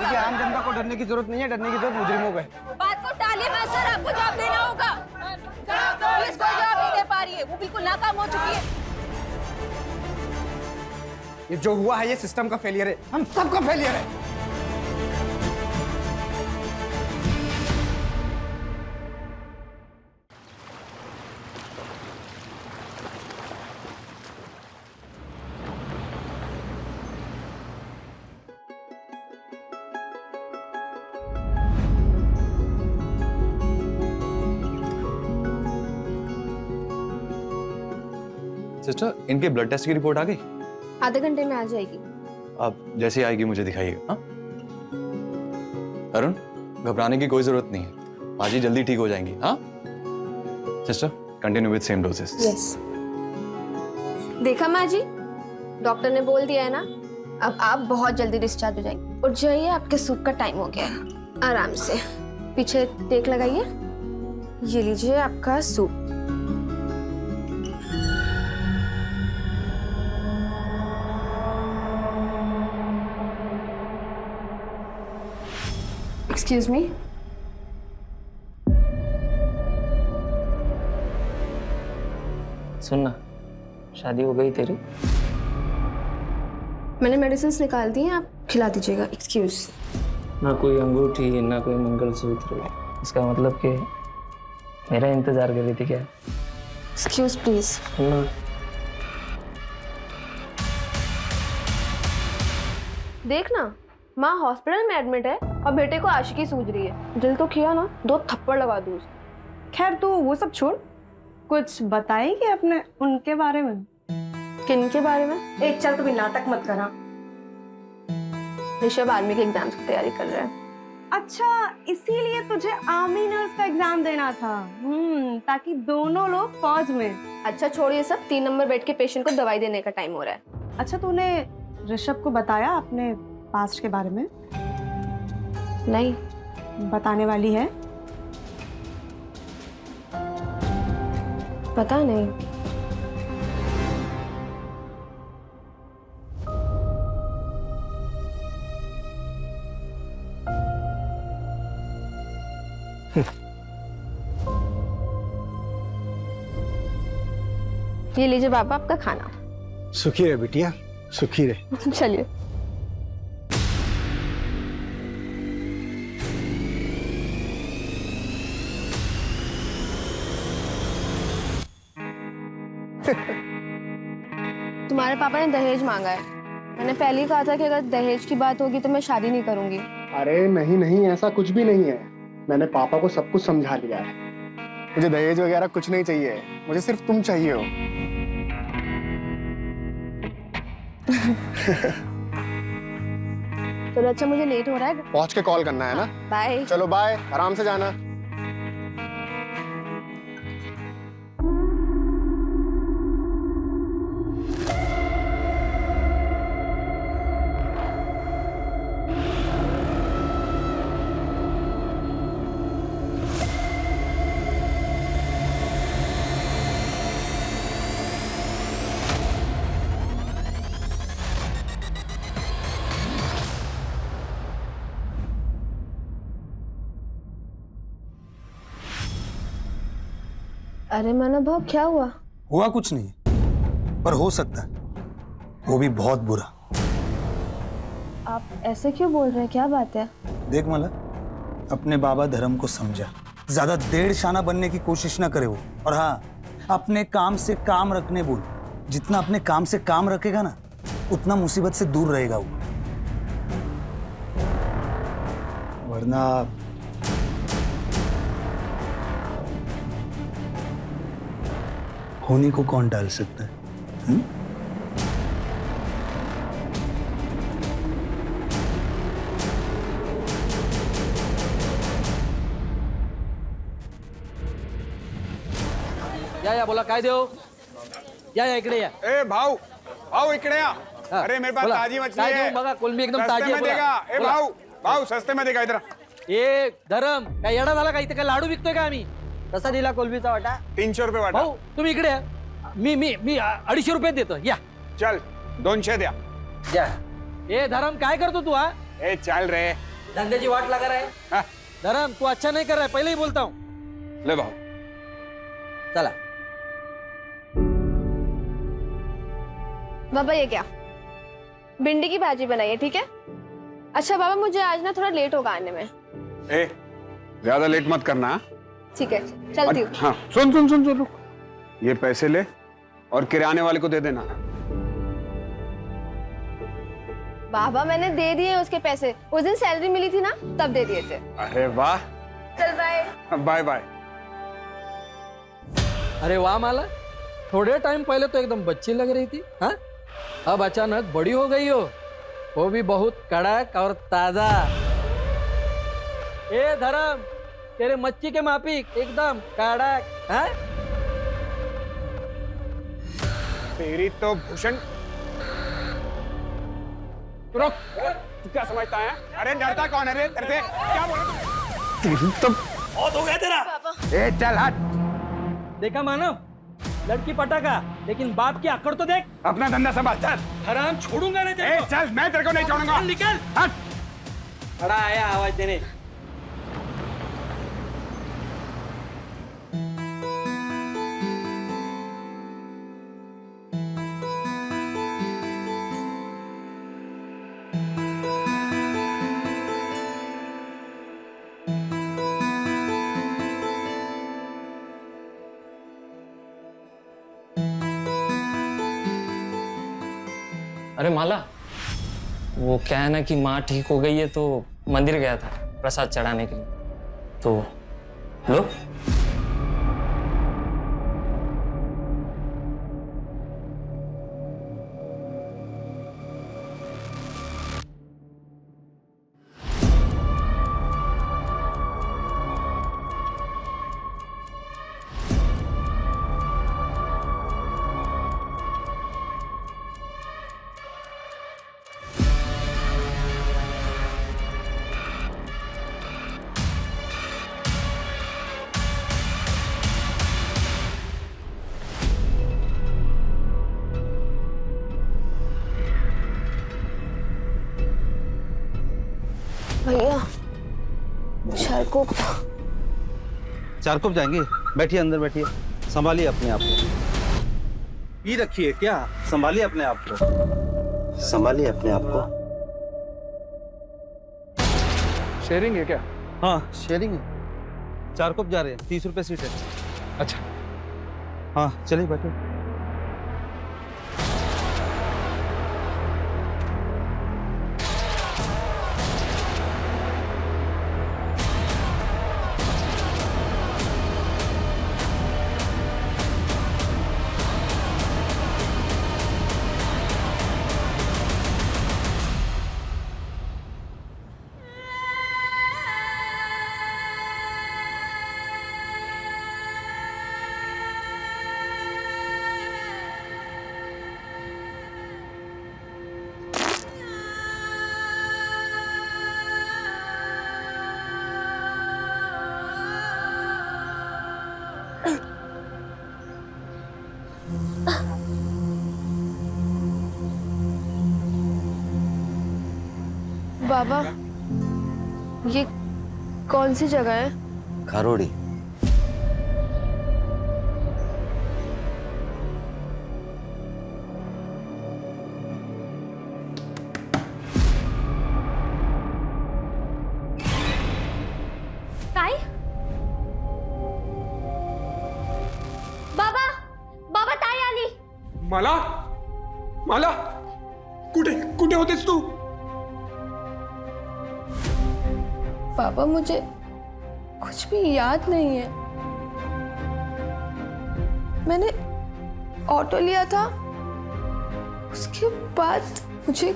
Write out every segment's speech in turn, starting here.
क्योंकि आम जनता को डरने की जरूरत नहीं है, डरने की जरूरत मुजरिमों को है। बात को टालिए मत सर, आपको जवाब देना होगा। पुलिस कोई जवाब नहीं दे पा रही है, वो बिल्कुल नाकाम हो चुकी है। ये जो हुआ है ये सिस्टम का फेलियर है, हम सबका फेलियर है। सिस्टर, इनके ब्लड टेस्ट की रिपोर्ट आ गई? आधे घंटे में आ जाएगी। अब जैसे ही आएगी मुझे दिखाइएगा। हाँ अरुण, घबराने की कोई जरूरत नहीं है, बाजी जल्दी ठीक हो जाएंगी। हाँ sister, continue with same doses. Yes. देखा माँ जी, डॉक्टर ने बोल दिया है ना, अब आप बहुत जल्दी डिस्चार्ज हो जाएंगे। उठ जाइए, आपके सूप का टाइम हो गया है। आराम से पीछे टेक लगाइए। ये लीजिए आपका सूप। Excuse me. सुनना, शादी हो गई तेरी? मैंने मेडिसिन निकाल दी हैं, आप खिला दीजिएगा। एक्सक्यूज। ना कोई अंगूठी, ना कोई मंगलसूत्र, इसका मतलब कि मेरा इंतजार कर रही थी क्या? Excuse please. सुनना, देखना, माँ हॉस्पिटल में एडमिट है और बेटे को आशिकी सूझ रही है। दिल तो किया ना, 2 थप्पड़ लगा दूँ उसको। खैर तू वो सब छोड़, कुछ बताएगी अपने उनके बारे में? किन के बारे में? एक चल, कभी नाटक मत करा। ऋषभ आर्मी के एग्जाम्स की तैयारी कर रहा है। अच्छा, इसीलिए तुझे आर्मी नर्स का एग्जाम देना था? ताकि दोनों लोग फौज में। अच्छा छोड़िए सब, 3 नंबर बेड के पेशेंट को दवाई देने का टाइम हो रहा है। अच्छा, तूने ऋषभ को बताया अपने पास्ट के बारे में? नहीं। बताने वाली है? पता नहीं। ये लीजिए पापा आपका खाना। सुखी रहे बिटिया, सुखी रहे। चलिए। तुम्हारे पापा ने दहेज मांगा है। मैंने पहले ही कहा था कि अगर दहेज की बात होगी तो मैं शादी नहीं करूंगी। अरे नहीं नहीं, ऐसा कुछ भी नहीं है। मैंने पापा को सब कुछ समझा लिया है। मुझे दहेज वगैरह कुछ नहीं चाहिए, मुझे सिर्फ तुम चाहिए हो। चलो अच्छा, मुझे लेट हो रहा है। पहुंच के कॉल करना है ना? बाय। चलो बाय, आराम से जाना। अरे मनोभाव, क्या हुआ? हुआ कुछ नहीं, पर हो सकता है, वो भी बहुत बुरा। आप ऐसे क्यों बोल रहे हैं, क्या बात है? देख मला, अपने बाबा धर्म को समझा, ज्यादा डेढ़ शाना बनने की कोशिश ना करे वो। और हाँ, अपने काम से काम रखने बोल। जितना अपने काम से काम रखेगा ना, उतना मुसीबत से दूर रहेगा वो। वरना होने को कौन टाल सकता है? या बोला काय देऊ? या इकडे या। ए भाऊ, भाऊ इकडे या। अरे मेरे पास ताजी मछली है। बघा, कोलंबी एकदम ताजी है। देगा। ए भाऊ, भाऊ सस्ते में देगा इधर। ए धरम, काय येडा झाला का? इथे काय लाडू विकतोय का आम्ही? कसा दिला कोलंबीचा वाटा? 300 रुपये वाटा। भाऊ तुम्ही इकडे या। मी 250 रुपये देतो, या। चल 200 द्या। या। ए धरम, काय करतो तू? हा ए चल रे, धंधे की वाट लगा रहे हाँ, धर्म तू अच्छा नहीं कर रहा है पहले ही बोलता हूँ ले बाबू चला बाबा ये क्या भिंडी की भाजी बनाई है ठीक है। अच्छा बाबा मुझे आज ना थोड़ा लेट होगा आने में। ए ज्यादा लेट मत करना हाँ? ठीक है चलती हूँ। हाँ सुन सुन सुन सुन रुक, ये पैसे ले और किराने वाले को दे देना। बाबा मैंने दे दिए उसके पैसे, उस दिन सैलरी मिली थी ना तब दे दिए थे। अरे वाह, चल बाय। Bye bye. अरे वाह माला, थोड़े टाइम पहले तो एकदम बच्ची लग रही थी हाँ अब अचानक बड़ी हो गई हो, वो भी बहुत कड़क और ताजा। ए धर्म तेरे मच्छी के माफिक एकदम कड़क हाँ तेरी तो भूषण रुक, तू क्या समझता है? अरे डरता कौन है रे तेरे से? क्या बोला तू? तो बहुत हो गया तेरा। ए चल हट। देखा मानव, लड़की पटाखा लेकिन बाप की अकड़ तो देख। अपना धंधा संभाल चल। हराम छोड़ूंगा नहीं तेरे को। चल मैं तेरे को नहीं छोड़ूंगा। निकल। हट। खड़ा आया आवाज देने। अरे माला, वो क्या है ना कि माँ ठीक हो गई है तो मंदिर गया था प्रसाद चढ़ाने के लिए, तो लो। भैया चारकोप। चारकोप जाएंगे? बैठिए अंदर बैठिए, संभालिए अपने आप को। ये रखिए क्या, संभालिए अपने आप को, संभालिए अपने आप को। शेयरिंग है क्या? हाँ शेयरिंग है। चारकोप जा रहे हैं, 30 रुपए सीट है। अच्छा हाँ चलिए बैठो। बाबा ये कौन सी जगह है? खारोड़ी। ताई? बाबा बाबा ताई आली। मला मला कुठे कुठे होतेस तू? पापा मुझे कुछ भी याद नहीं है। मैंने ऑटो लिया था, उसके बाद मुझे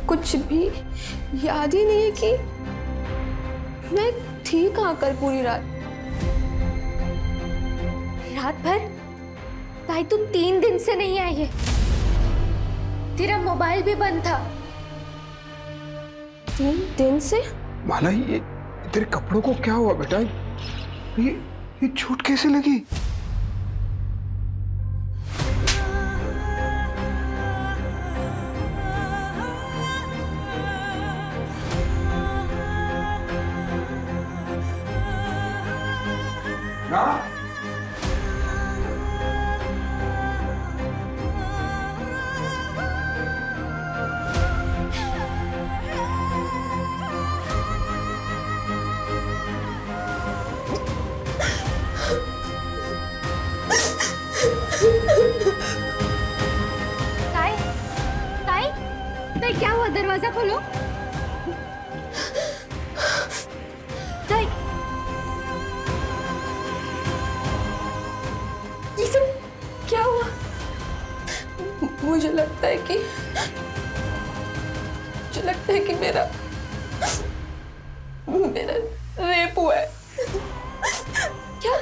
कुछ भी याद ही नहीं है कि मैं थी कहाँ कल पूरी रात। रात भर? ताई तुम 3 दिन से नहीं आई है, तेरा मोबाइल भी बंद था। 3 दिन से? माला ये तेरे कपड़ों को क्या हुआ बेटा? ये चोट कैसे लगी? ताई ताई ताई क्या हुआ? दरवाजा खोलो। ताई ये सब क्या हुआ? मुझे लगता है कि मेरा रेप हुआ है। क्या?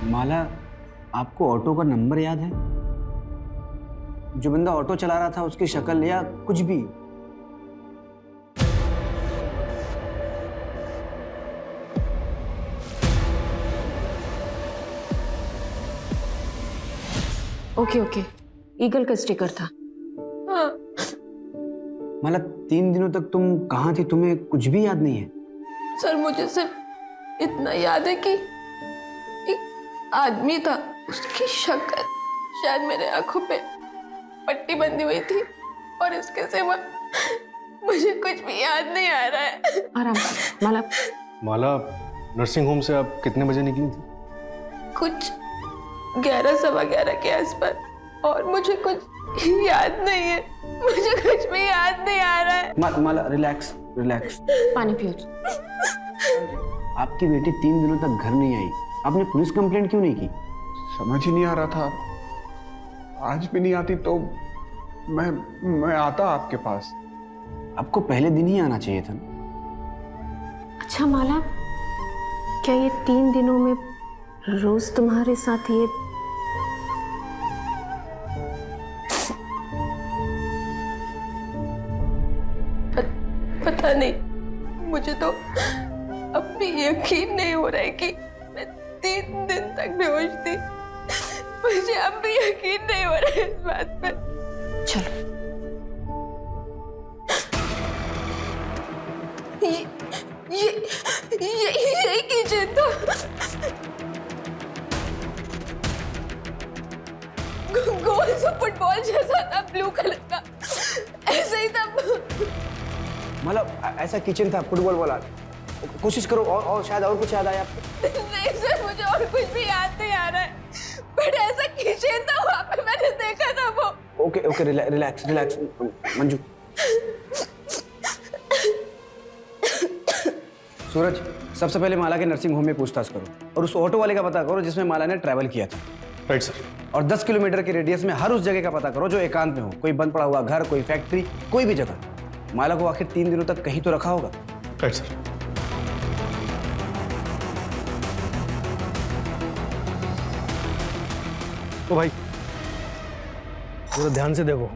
माला, आपको ऑटो का नंबर याद है? जो बंदा ऑटो चला रहा था उसकी शक्ल या कुछ भी? ओके, ईगल का स्टिकर था। हाँ। माला, 3 दिनों तक तुम कहाँ थी? तुम्हें कुछ भी याद नहीं है? सर, मुझे सिर्फ इतना याद है कि एक आदमी था, उसकी शक्ल शायद मेरे आंखों पे पट्टी बंधी हुई थी, और इसके सिवा मुझे कुछ भी याद नहीं आ रहा है। आराम से माला, नर्सिंग होम से आप कितने बजे निकली थी? कुछ 11-11:15 के आसपास, और मुझे कुछ याद नहीं है। मुझे कुछ भी याद नहीं आ रहा है। माला, रिलैक्स। पानी पियो। आपकी बेटी 3 दिनों तक घर नहीं आई, आपने पुलिस कंप्लेंट क्यों नहीं की? समझ ही नहीं आ रहा था। आज भी नहीं आती तो मैं आता आपके पास। आपको पहले दिन ही आना चाहिए था। अच्छा माला, क्या ये 3 दिनों में रोज तुम्हारे साथ ये पता नहीं, मुझे तो अब भी यकीन नहीं हो रहा है कि मैं 3 दिन तक बेहोश थी। मुझे अब भी यकीन नहीं हो रहा है इस बात पे। चलो, ये किचन था। गोल सा फुटबॉल जैसा था, ब्लू कलर का, ऐसे ही था। मतलब ऐसा किचन था, फुटबॉल वाला? कोशिश करो और शायद और कुछ याद आया आपको। नहीं सर, मुझे और कुछ भी याद नहीं आ रहा है, बट ऐसा किचन था, वहाँ पे मैंने देखा था वो। Okay, relax Manju. सूरज, सबसे पहले माला के नर्सिंग होम में पूछताछ करो, और उस ऑटो वाले का पता करो जिसमें माला ने ट्रैवल किया था। Right sir. और 10 किलोमीटर के रेडियस में हर उस जगह का पता करो जो एकांत में हो, कोई बंद पड़ा हुआ घर, कोई फैक्ट्री, कोई भी जगह। माला को आखिर 3 दिनों तक कहीं तो रखा होगा। Right sir. तो भाई जरा ध्यान से देखो,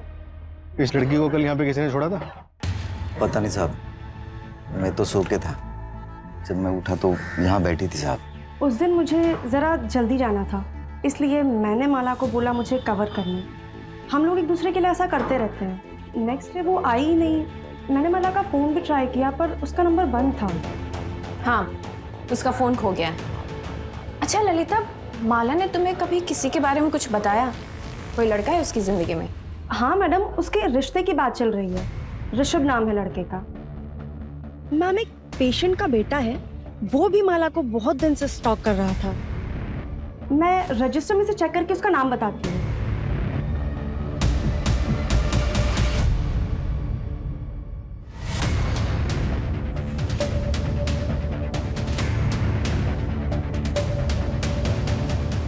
इस लड़की को कल यहाँ पे किसी ने छोड़ा था? पता नहीं साहब, मैं तो सो के था, जब मैं उठा तो यहाँ बैठी थी साहब। उस दिन मुझे ज़रा जल्दी जाना था, इसलिए मैंने माला को बोला मुझे कवर करने। हम लोग एक दूसरे के लिए ऐसा करते रहते हैं। नेक्स्ट डे वो आई ही नहीं। मैंने माला का फ़ोन भी ट्राई किया, पर उसका नंबर बंद था। हाँ, उसका फ़ोन खो गया है। अच्छा ललिता, माला ने तुम्हें कभी किसी के बारे में कुछ बताया? कोई लड़का है उसकी ज़िंदगी में? हाँ मैडम, उसके रिश्ते की बात चल रही है। ऋषभ नाम है लड़के का। मैम, एक पेशेंट का बेटा है, वो भी माला को बहुत दिन से स्टॉक कर रहा था। मैं रजिस्टर में से चेक करके उसका नाम बताती हूँ।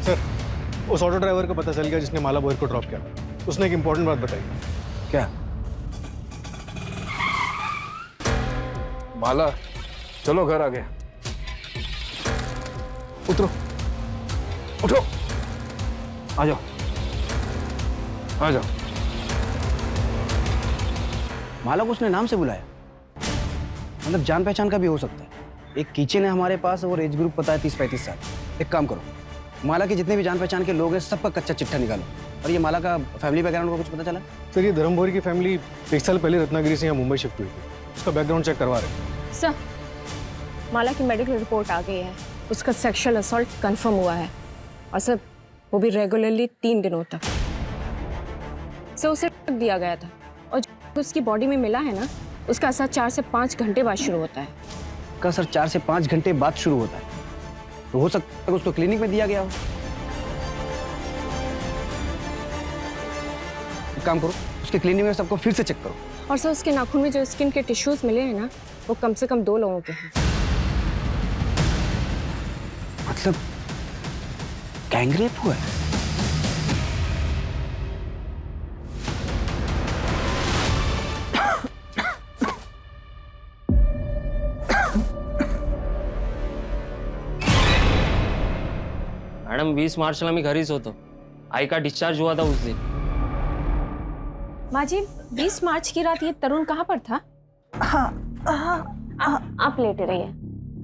सर, उस ऑटो ड्राइवर का पता चल गया जिसने माला बोयर को ड्रॉप किया। उसने एक इंपॉर्टेंट बात बताई। क्या? माला, चलो घर आ गए। उतरो, उठो, आ जाओ। माला को उसने नाम से बुलाया, मतलब जान पहचान का भी हो सकता है। एक किचन है हमारे पास और एज ग्रुप पता है 30-35 साल। एक काम करो, माला के जितने भी जान पहचान के लोग हैं सबका कच्चा चिट्ठा निकालो। और ये माला का फैमिली बैकग्राउंड को कुछ पता चला? सर ये धर्मभोरी की फैमिली 1 साल पहले रत्नागिरी से यहाँ मुंबई शिफ्ट हुई थी। उसका बैकग्राउंड चेक करवा रहे हैं। सर, माला की मेडिकल रिपोर्ट आ गई है। उसका सेक्सुअल असॉल्ट कंफर्म हुआ है और सर वो भी रेगुलरली 3 दिनों तक। सर उसे रख दिया गया था और जो उसकी बॉडी में मिला है ना, उसका असर 4 से 5 घंटे बाद शुरू होता है। का सर 4 से 5 घंटे बाद शुरू होता है, तो हो सकता है कि उसको क्लिनिक में दिया गया हो। एक काम करो, उसके क्लिनिक में सबको फिर से चेक करो। और सर उसके नाखून में जो स्किन के टिश्यूज मिले हैं ना, वो कम से कम 2 लोगों के हैं। मतलब गैंगरेप हुआ है? मैडम 20 मार्चला मी घरीच होतो. आई का डिस्चार्ज हुआ था उस दिन. माँ जी 20 मार्च की रात ये तरुण कहाँ पर था? आप लेटे रहिए,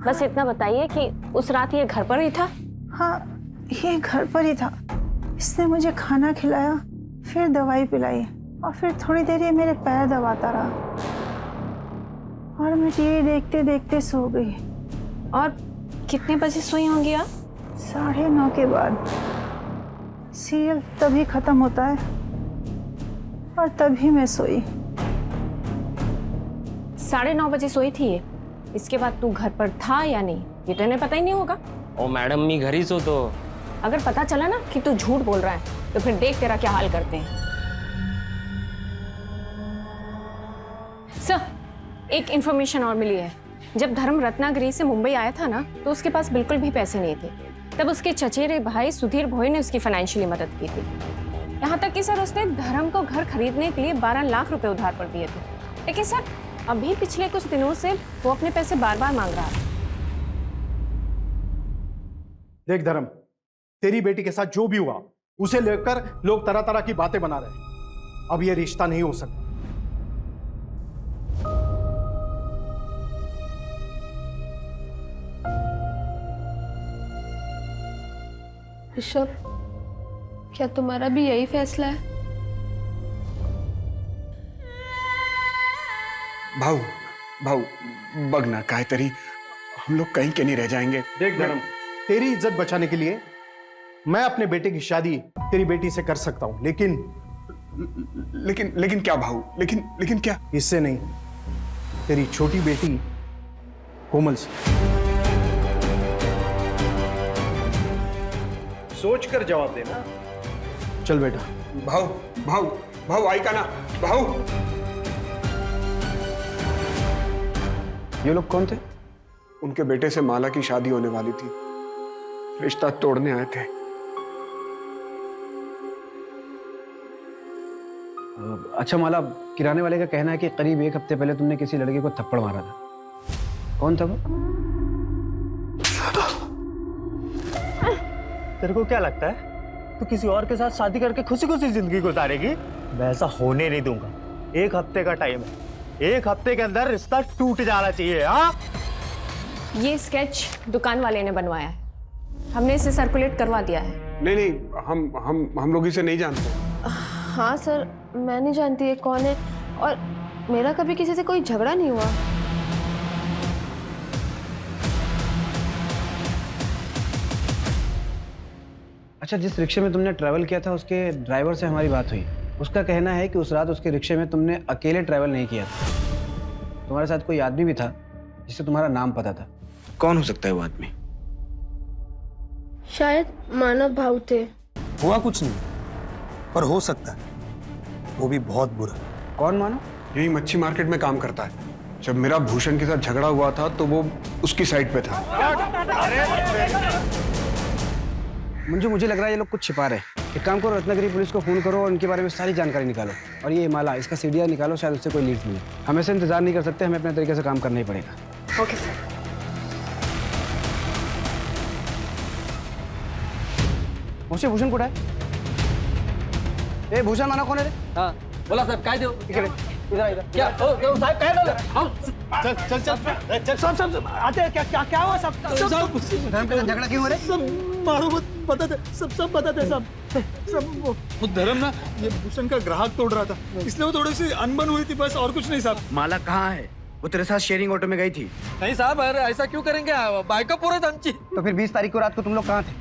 बस इतना बताइए कि उस रात ये घर पर ही था? हाँ, ये घर पर ही था। इसने मुझे खाना खिलाया, फिर दवाई पिलाई और फिर थोड़ी देर ये मेरे पैर दबाता रहा और मैं टीवी देखते देखते सो गई। और कितने बजे सोई होंगी आप? 9:30 के बाद। सीरियल तभी खत्म होता है और तभी मैं सोई। 9:30 बजे सोई थी ये। इसके बाद तू घर पर था या नहीं ये तो इन्हें पता ही नहीं होगा। ओ मैडम मी घरीच होतो. अगर पता चला ना कि तू झूठ बोल रहा है तो फिर देख तेरा क्या हाल करते हैं। सर, एक इंफॉर्मेशन और मिली है। जब धर्म रत्नागिरी से मुंबई आया था ना, तो उसके पास बिल्कुल भी पैसे नहीं थे। तब उसके चचेरे भाई सुधीर भोई ने उसकी फाइनेंशियली मदद की थी। यहाँ तक कि सर उसने धर्म को घर खरीदने के लिए 12 लाख रुपए उधार पर दिए थे। लेकिन सर अभी पिछले कुछ दिनों से वो अपने पैसे बार बार मांग रहा है। देख धर्म, तेरी बेटी के साथ जो भी हुआ उसे लेकर लोग तरह तरह की बातें बना रहे हैं। अब ये रिश्ता नहीं हो सकता। ऋषभ, क्या तुम्हारा भी यही फैसला है? भाऊ भाऊ बघ ना काय तरी हम लोग कहीं के नहीं रह जाएंगे। देख धर्म, तेरी इज्जत बचाने के लिए मैं अपने बेटे की शादी तेरी बेटी से कर सकता हूं, लेकिन क्या भाऊ? लेकिन क्या? इससे नहीं, तेरी छोटी बेटी कोमल से। सोच कर जवाब देना। चल बेटा। भाऊ आई का ना भाऊ। ये लोग कौन थे? उनके बेटे से माला की शादी होने वाली थी, रिश्ता तोड़ने आए थे। अच्छा माला, किराने वाले का कहना है कि करीब 1 हफ्ते पहले तुमने किसी लड़के को थप्पड़ मारा था। कौन था वो? तेरे को क्या लगता है तू किसी और के साथ शादी करके खुशी खुशी जिंदगी गुजारेगी? मैं ऐसा होने नहीं दूंगा। 1 हफ्ते का टाइम है, 1 हफ्ते के अंदर रिश्ता टूट जाना चाहिए। हाँ, ये स्केच दुकान वाले ने बनवाया है, हमने इसे सर्कुलेट करवा दिया है। नहीं, हम लोग इसे नहीं जानते। हाँ सर, मैं नहीं जानती ये कौन है और मेरा कभी किसी से कोई झगड़ा नहीं हुआ। अच्छा, जिस रिक्शे में तुमने ट्रैवल किया था उसके ड्राइवर से हमारी बात हुई। उसका कहना है कि उस रात उसके रिक्शे में तुमने अकेले ट्रैवल नहीं किया था, तुम्हारे साथ कोई आदमी भी था जिससे तुम्हारा नाम पता था। कौन हो सकता है वो आदमी? शायद मानव भाऊ थे। हुआ कुछ नहीं, पर हो सकता है वो भी बहुत बुरा। कौन मानो? यही मच्छी मार्केट में काम करता है। जब मेरा भूषण के साथ झगड़ा हुआ था तो वो उसकी साइड पे था। मंजू, मुझे लग रहा है ये लोग कुछ छिपा रहे हैं। एक काम करो, रत्नागिरी पुलिस को फोन करो और उनके बारे में सारी जानकारी निकालो। और ये माला, इसका सीडीआर निकालो, शायद उससे कोई लीड मिले। हम ऐसे इंतजार नहीं कर सकते, हमें अपने तरीके से काम करना ही पड़ेगा। Okay sir. मुझसे भूषण कुठं आहे? ए भूषण माना कोण आहे रे? हाँ बोला साहब, काय देऊ? इकडे इधर इधर क्या साहब कह दो हम चल चल चल चल सब आते हैं क्या क्या क्या हुआ सब धर्म के साथ झगड़ा क्यों हो रहा है? सब मारो मत बता दे सब बता दे सब वो धर्म ना ये भूषण का ग्राहक तोड़ रहा था इसलिए वो थोड़ी सी अनबन हुई थी बस और कुछ नहीं साहब। माला कहाँ है? वो तेरे साथ शेयरिंग ऑटो में गई थी। नहीं साहब अरे ऐसा क्यों करेंगे बाइक का पूरा दमची। तो फिर 20 तारीख को रात को तुम लोग कहाँ थे?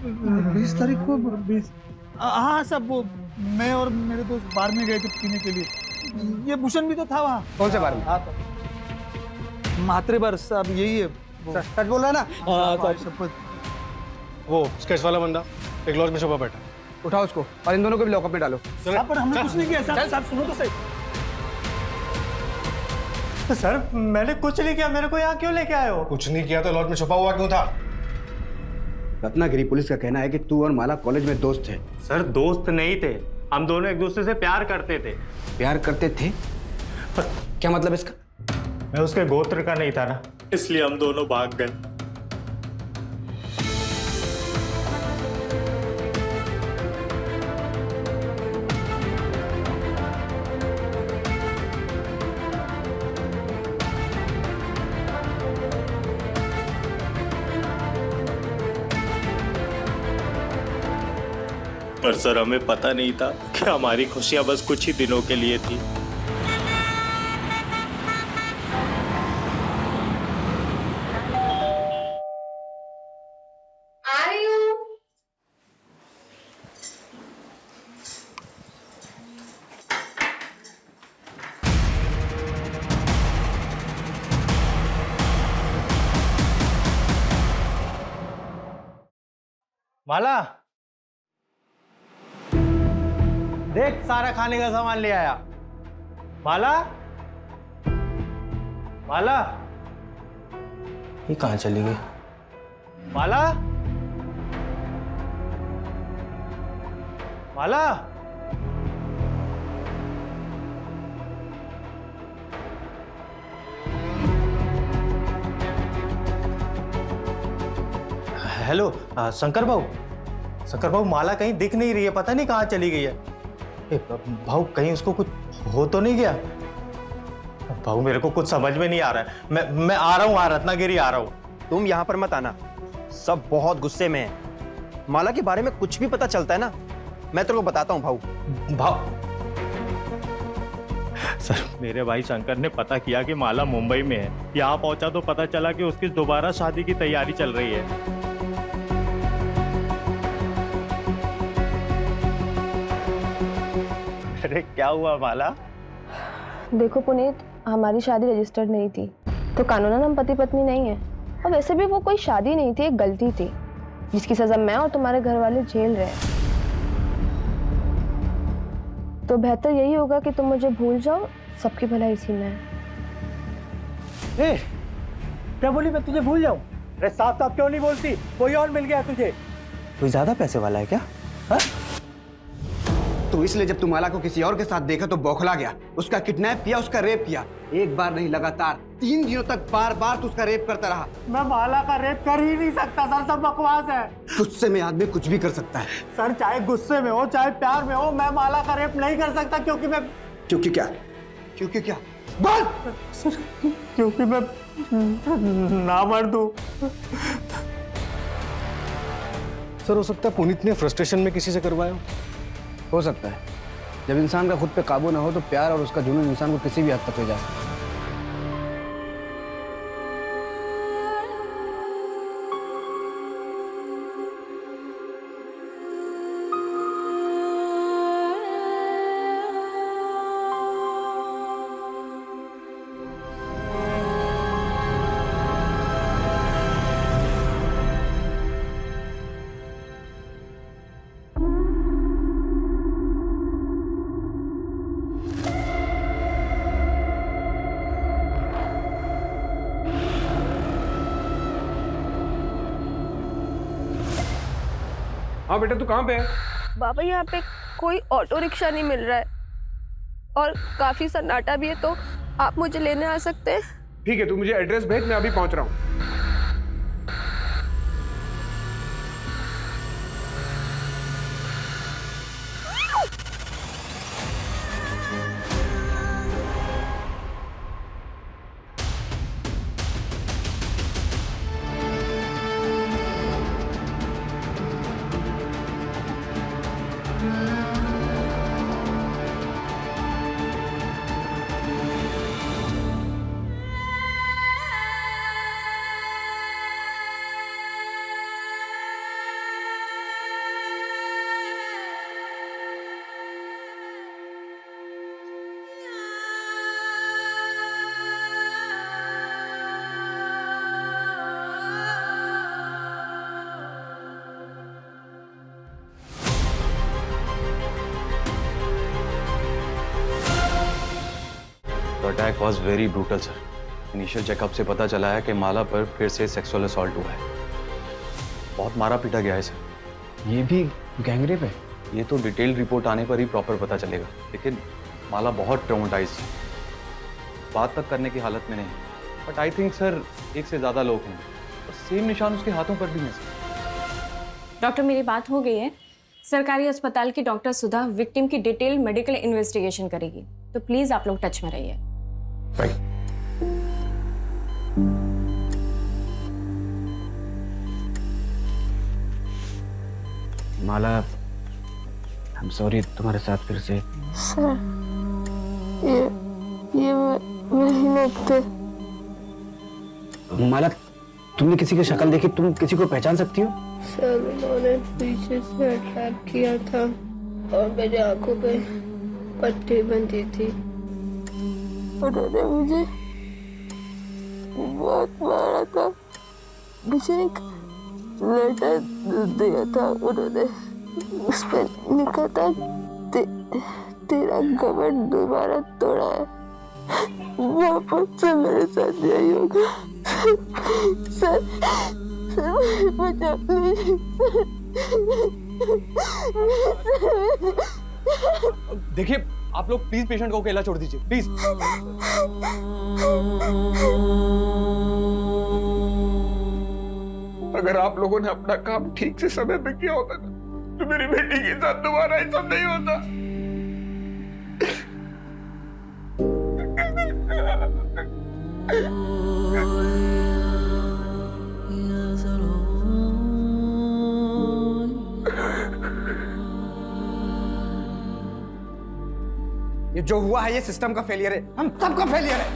20 तारीख को 20 हाँ सब वो मैं और मेरे दोस्त बार में गए थे पीने के लिए। ये भूषण भी तो था वहाँ। कौन से बार में? मात्रे बार साहब यही है। सच बोल रहा है ना? हाँ साहब वो स्केच वाला बंदा एक लॉज में छुपा बैठा। उठाओ उसको और इन दोनों को भी लॉकअप में डालो। पर हमने कुछ नहीं किया साहब सुनो तो सही। सर मैंने कुछ नहीं किया मेरे को यहाँ क्यों लेके आए हो? कुछ नहीं किया तो लॉज में छुपा हुआ क्यों था? रत्नागिरी पुलिस का कहना है कि तू और माला कॉलेज में दोस्त थे। सर दोस्त नहीं थे हम दोनों एक दूसरे से प्यार करते थे। प्यार करते थे? क्या मतलब इसका? मैं उसके गोत्र का नहीं था ना इसलिए हम दोनों भाग गए। पर सर हमें पता नहीं था कि हमारी खुशियां बस कुछ ही दिनों के लिए थी। आ रही हूँ। माला देख सारा खाने का सामान ले आया। माला माला ये कहाँ चली गई? माला माला हेलो शंकर भाऊ माला कहीं दिख नहीं रही है पता नहीं कहाँ चली गई है। भाऊ कहीं उसको कुछ हो तो नहीं गया? भाऊ मेरे को कुछ समझ में नहीं आ रहा है। मैं आ रहा हूँ रत्नागिरी आ रहा हूँ। तुम यहाँ पर मत आना सब बहुत गुस्से में है। माला के बारे में कुछ भी पता चलता है ना मैं तेरे को बताता हूँ भाऊ। सर मेरे भाई शंकर ने पता किया कि माला मुंबई में है। यहाँ पहुंचा तो पता चला कि उसकी दोबारा शादी की तैयारी चल रही है। अरे क्या हुआ माला? देखो पुनीत, हमारी शादी रजिस्टर्ड नहीं थी तो कानूनन हम पति पत्नी नहीं है। और वैसे भी वो कोई शादी नहीं थी, एक गलती थी जिसकी सजा मैं और तुम्हारे घर वाले झेल रहे हैं। तो बेहतर यही होगा कि तुम मुझे भूल जाओ, सबकी भलाई इसी में है। क्या बोली मैं तुझे भूल जाऊं? अरे साफ साफ क्यों नहीं बोलती? कोई और मिल गया तुझे? कोई ज्यादा पैसे वाला है क्या? हा? तो इसलिए जब तू माला को किसी और के साथ देखा तो बौखला गया, उसका किडनैप किया, उसका रेप किया। एक बार नहीं लगातार 3 दिनों तक बार बार तू उसका रेप करता रहा। मैं माला का रेप कर ही नहीं सकता सर, सब बकवास है। गुस्से में आदमी कुछ भी कर सकता है सर, चाहे गुस्से में हो चाहे प्यार में हो, मैं माला का रेप नहीं कर सकता क्योंकि मैं क्योंकि क्या बोल सर, क्योंकि मैं ना मर दूं। सर हो सकता है पुनीत ने फ्रस्ट्रेशन में किसी से करवाया हो सकता है। जब इंसान का खुद पे काबू ना हो तो प्यार और उसका जुनून इंसान को किसी भी हद तक ले जा सकता है। हाँ बेटा, तू कहाँ पे है? बाबा यहाँ पे कोई ऑटो रिक्शा नहीं मिल रहा है और काफी सन्नाटा भी है, तो आप मुझे लेने आ सकते हैं? ठीक है, तू मुझे एड्रेस भेज, मैं अभी पहुंच रहा हूँ। Attack was very brutal sir. Initial checkup से पता चला है कि माला पर फिर से सेक्सुअल असॉल्ट हुआ है। बहुत मारा पीटा गया है सर। ये भी गैंगरेप है? ये तो डिटेल्ड रिपोर्ट आने पर ही प्रॉपर पता चलेगा, लेकिन माला बहुत ट्रॉमेटाइज्ड है, बात तक करने की हालत में नहीं। बट आई थिंक सर एक से ज्यादा लोग होंगे और सेम निशान उसके हाथों पर भी हैं सर। डॉक्टर मेरी बात हो गई है। सरकारी अस्पताल की डॉक्टर सुधा विक्टिम की डिटेल मेडिकल इन्वेस्टिगेशन करेगी, तो प्लीज आप लोग टच में रहिए। Right. Mala, I am sorry तुम्हारे साथ फिर से। सर ये वही लोग थे। माला, तुमने किसी की शक्ल देखी? तुम किसी को पहचान सकती हो? सर उन्होंने पीछे से अटैक किया था और मेरी आंखों पे पट्टी बंधी थी। उन्होंने मुझे बहुत मारा था। मुझे एक लेटर दिया था उन्होंने, उस पर लिखा था तेरा घमंड दोबारा तोड़ा है, वापस से मेरे साथ यही होगा। सर बचा लीजिए। देखिए आप लोग प्लीज पेशेंट को अकेला छोड़ दीजिए प्लीज। अगर आप लोगों ने अपना काम ठीक से समय पे किया होता ना, तो मेरी बेटी के साथ दोबारा ऐसा नहीं होता। ये जो हुआ है ये सिस्टम का फेलियर है, हम सबका फेलियर है।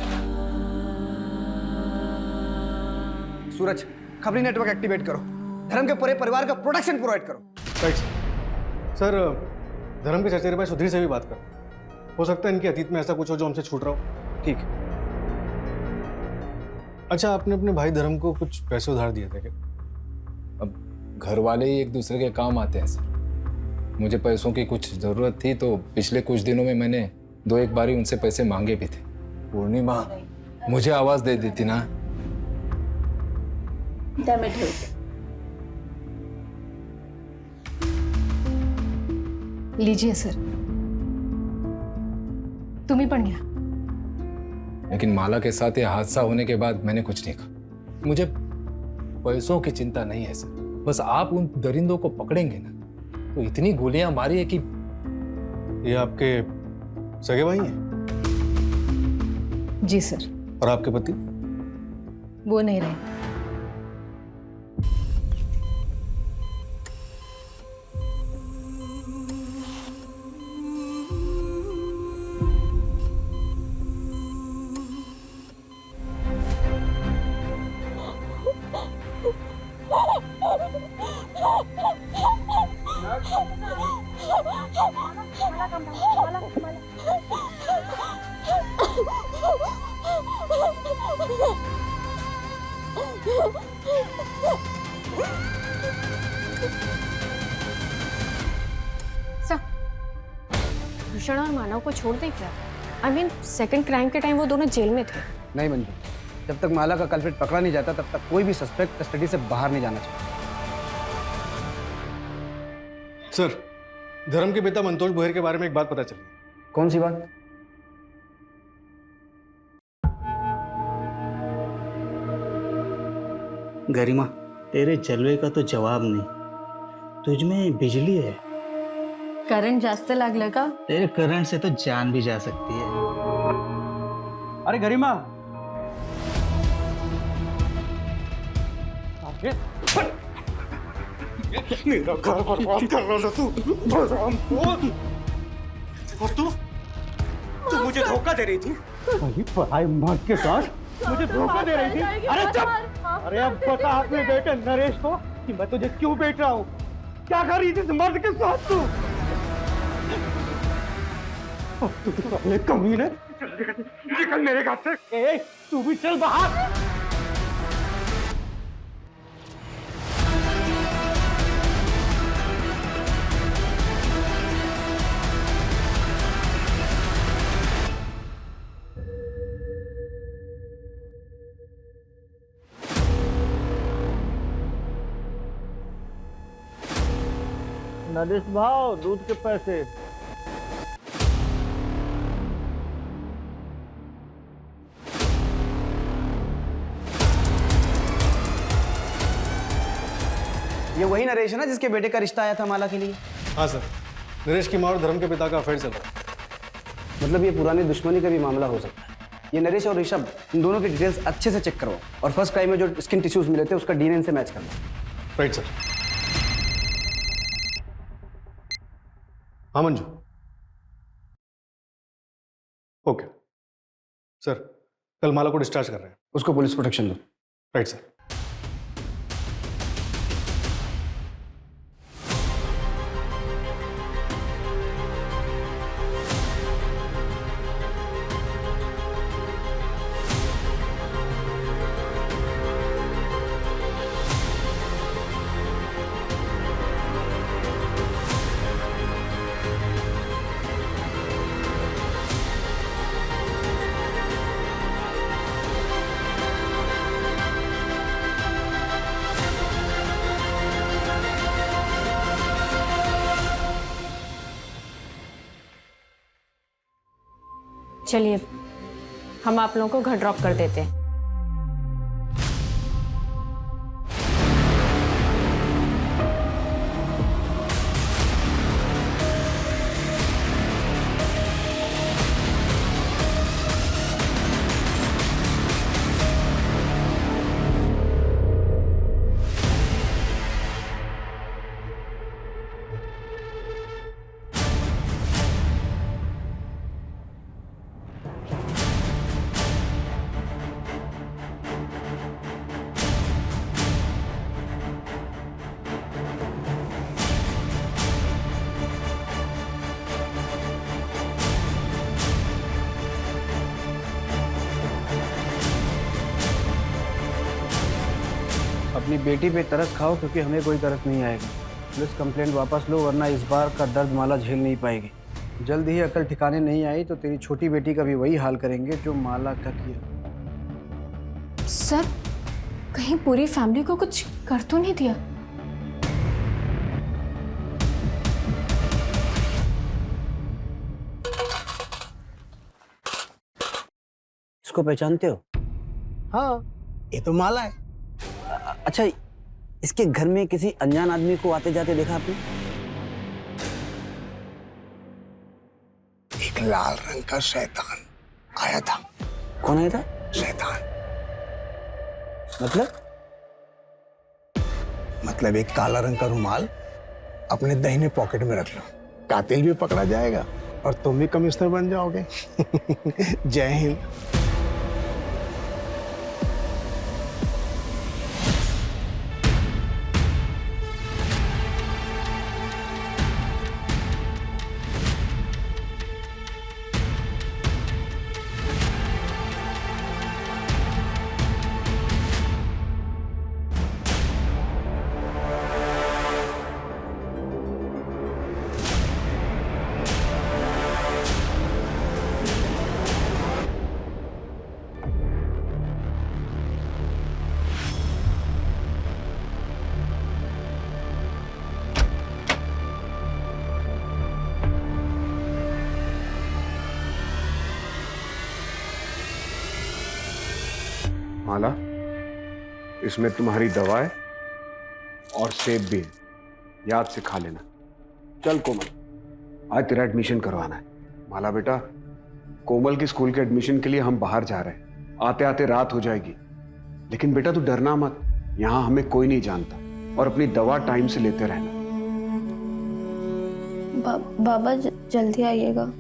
सूरज, खबरी नेटवर्क एक्टिवेट करो, धर्म के पूरे परिवार का प्रोटेक्शन प्रोवाइड करो। Right sir. धर्म के चचेरे भाई सुधीर से भी बात करो, हो सकता है इनके अतीत में ऐसा कुछ हो जो हमसे छूट रहा हो। ठीक है। अच्छा, आपने अपने भाई धर्म को कुछ पैसे उधार दिए थे क्या? अब घर वाले ही एक दूसरे के काम आते हैं सर। मुझे पैसों की कुछ ज़रूरत थी तो पिछले कुछ दिनों में मैंने 2-1 बार उनसे पैसे मांगे भी थे। पूर्णिमा मुझे आवाज़ दे देती ना। लीजिए सर, तुम्ही पण घ्या। लेकिन माला के साथ ये हादसा होने के बाद मैंने कुछ नहीं कहा। मुझे पैसों की चिंता नहीं है सर, बस आप उन दरिंदों को पकड़ेंगे ना तो इतनी गोलियां मारी है कि। ये आपके सगे भाई हैं? जी सर। और आपके पति? वो नहीं रहे। भूषण और मानव को छोड़ दे क्या? आई मीन सेकंड क्राइम के टाइम वो दोनों जेल में थे। नहीं मंजू, जब तक माला का कल्प्रिट पकड़ा नहीं जाता तब तक कोई भी सस्पेक्ट कस्टडी से बाहर नहीं जाना चाहिए। सर, धर्म के पिता मंतोष बोहर के बारे में एक बात पता चली। कौन सी बात? गरिमा, तेरे जलवे का तो जवाब नहीं। तुझ में बिजली है। करंट जास्त लागलं का? तेरे करंट से तो जान भी जा सकती है। अरे गरिमा, मेरा घर बर्बाद कर रहा था तू। और तू मुझे धोखा दे रही थी। वही पढ़ाई मर्द के साथ मुझे धोखा दे रही थी। अरे चुप! अरे अब बता अपने बेटे नरेश को कि मैं तुझे क्यों बेच रहा हूँ। क्या कर रही थी इस मर्द के साथ तू? तू तो साले कमीने, निकल मेरे घर से। तू भी चल बाहर। नरेश भाव दूध के पैसे। ये वही नरेश है ना जिसके बेटे का रिश्ता आया था माला के लिए? हाँ सर, नरेश की माँ और धर्म के पिता का अफेयर चल रहा है। मतलब ये पुरानी दुश्मनी का भी मामला हो सकता है। ये नरेश और ऋषभ, इन दोनों की डिटेल्स अच्छे से चेक करवाओ और फर्स्ट क्राइम में जो स्किन टिश्यूज मिले थे उसका डीएनए से मैच करना। Right sir. हाँ मंजू। ओके सर, कल माला को डिस्चार्ज कर रहे हैं। उसको पुलिस प्रोटेक्शन दो। Right sir. चलिए हम आप लोगों को घर ड्रॉप कर देते हैं। अपनी बेटी पे तरस खाओ क्योंकि हमें कोई तरस नहीं आएगा। पुलिस कंप्लेंट वापस लो वरना इस बार का दर्द माला झेल नहीं पाएगी। जल्द ही अकल ठिकाने नहीं आई तो तेरी छोटी बेटी का भी वही हाल करेंगे जो माला का किया। सर कहीं पूरी फैमिली को कुछ कर तो नहीं दिया? इसको पहचानते हो? हाँ, ये तो माला है। अच्छा, इसके घर में किसी अनजान आदमी को आते जाते देखा आपने? एक लाल रंग का शैतान आया था। कौन आया था? शैतान। मतलब एक काला रंग का रुमाल अपने दाहिने पॉकेट में रख लो, कातिल भी पकड़ा जाएगा और तुम भी कमिश्नर बन जाओगे। जय हिंद। माला, इसमें तुम्हारी दवा है और सेब भी है, याद से खा लेना। चल कोमल, आज तेरा एडमिशन करवाना है। माला बेटा, कोमल की स्कूल के एडमिशन के लिए हम बाहर जा रहे हैं। आते आते रात हो जाएगी, लेकिन बेटा तू डरना मत, यहाँ हमें कोई नहीं जानता। और अपनी दवा टाइम से लेते रहना। बाबा जल्दी आइएगा।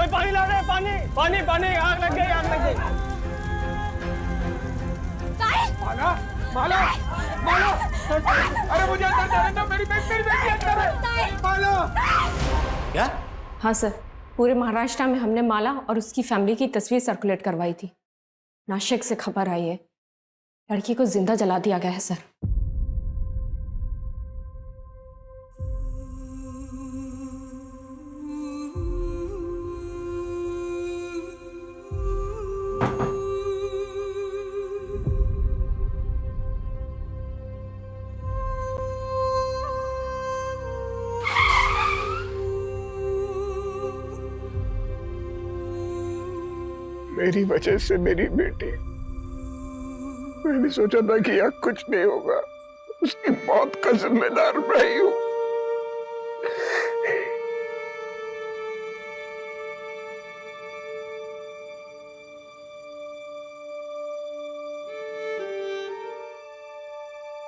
पानी ला रहे, पानी पानी पानी, आग लग गई, आग लग गई। माला माला माला, अरे मुझे अंदर जाने दो, मेरी बेटी अंदर है। माला क्या? हाँ सर, पूरे महाराष्ट्र में हमने माला और उसकी फैमिली की तस्वीर सर्कुलेट करवाई थी। नासिक से खबर आई है, लड़की को जिंदा जला दिया गया है सर। मेरी वजह से मेरी बेटी, मैंने सोचा था कि यहाँ कुछ नहीं होगा, उसकी मौत का जिम्मेदार मैं ही हूँ।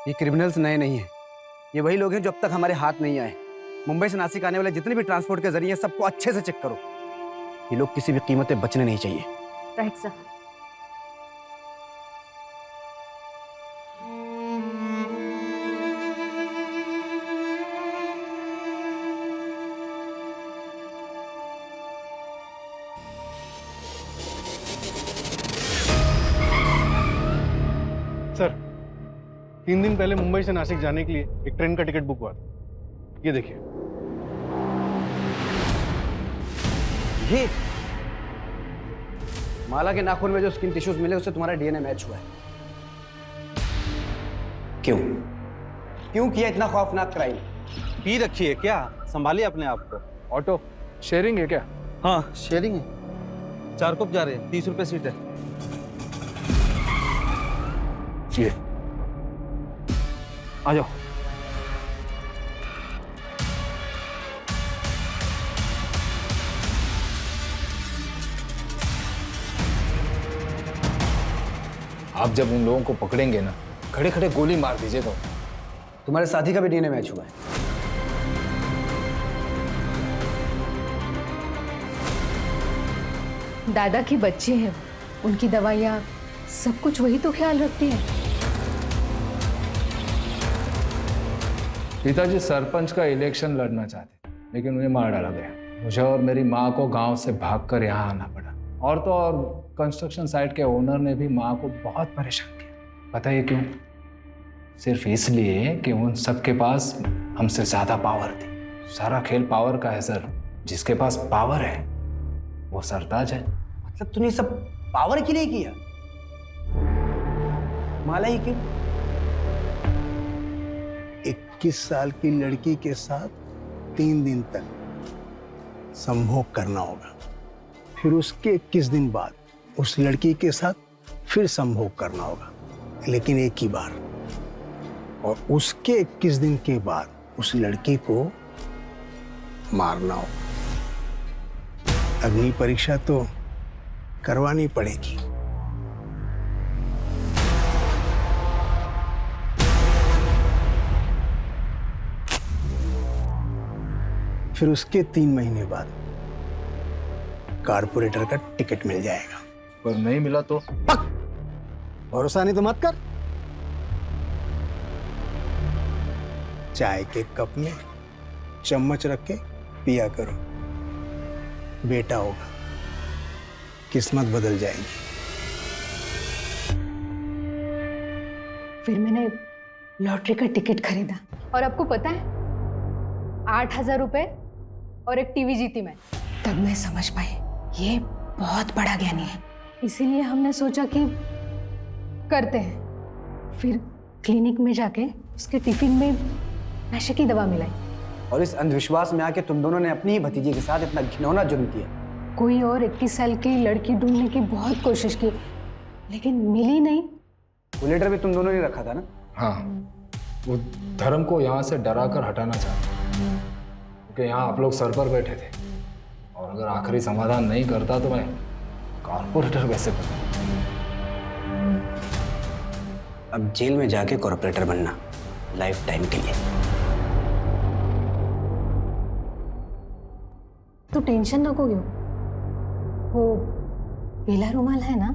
ये क्रिमिनल्स नए नहीं हैं, ये वही लोग हैं जो अब तक हमारे हाथ नहीं आए। मुंबई से नासिक आने वाले जितने भी ट्रांसपोर्ट के जरिए सबको अच्छे से चेक करो। ये लोग किसी भी कीमत पे बचने नहीं चाहिए। Right sir. सर 3 दिन पहले मुंबई से नासिक जाने के लिए एक ट्रेन का टिकट बुक हुआ था। ये देखिए। ये माला के नाखून में जो स्किन टिश्यूज मिले उससे तुम्हारा डीएनए मैच हुआ है। क्यों क्यों किया इतना खौफनाक क्राइम? पी रखी है क्या? संभालिए अपने आप को। ऑटो शेयरिंग है क्या? हाँ शेयरिंग है, 4 कप जा रहे हैं, 30 रुपए सीट है। ये आ जाओ। आप जब उन लोगों को पकड़ेंगे ना, खड़े खड़े गोली मार दीजिएगा। तुम्हारे साथी का भी डीएनए मैच हुआ है। दादा की बच्चे हैं, उनकी दवाइयाँ सब कुछ वही तो ख्याल रखती है। पिताजी सरपंच का इलेक्शन लड़ना चाहते, लेकिन उन्हें मार डाला गया। मुझे और मेरी माँ को गांव से भागकर यहाँ आना पड़ा। और तो और कंस्ट्रक्शन साइट के ओनर ने भी माँ को बहुत परेशान किया। पता है क्यों? सिर्फ इसलिए कि उन सबके पास हमसे ज्यादा पावर थी। सारा खेल पावर का है सर। जिसके पास पावर है वो सरताज है। मतलब तूने सब पावर के लिए किया? माला ही क्यों? 21 साल की लड़की के साथ 3 दिन तक संभोग करना होगा, फिर उसके 21 दिन बाद उस लड़की के साथ फिर संभोग करना होगा, लेकिन एक ही बार। और उसके 21 दिन के बाद उस लड़की को मारना होगा। अग्नि परीक्षा तो करवानी पड़ेगी। फिर उसके 3 महीने बाद कारपोरेटर का टिकट मिल जाएगा। पर नहीं मिला तो? भरोसा नहीं तो मत कर। चाय के कप में चम्मच रख के पिया करो, बेटा होगा, किस्मत बदल जाएगी। फिर मैंने लॉटरी का टिकट खरीदा और आपको पता है 8,000 रुपए और एक टीवी जीती मैं। तब मैं समझ पाई ये बहुत बड़ा ज्ञानी है, इसीलिए हमने सोचा कि करते हैं। फिर क्लिनिक में जाके उसके टिफिन में नशे की दवा मिलाई। और इस अंधविश्वास में आके तुम दोनों ने अपनी ही भतीजी के साथ इतना घिनौना जुर्म किया। कोई और 21 साल की लड़की ढूंढने की बहुत कोशिश की, लेकिन मिली नहीं। वो लेटर भी तुम दोनों ने रखा था ना? हाँ, वो धर्म को यहाँ से डरा कर हटाना चाहते, क्योंकि यहाँ आप लोग सर पर बैठे थे। और अगर आखिरी समाधान नहीं करता तो मैं कॉर्पोरेटर कैसे बनूं? अब जेल में जाके कॉर्पोरेटर बनना लाइफ टाइम के लिए। तो टेंशन नको घेऊ, वो पीला रुमाल है ना?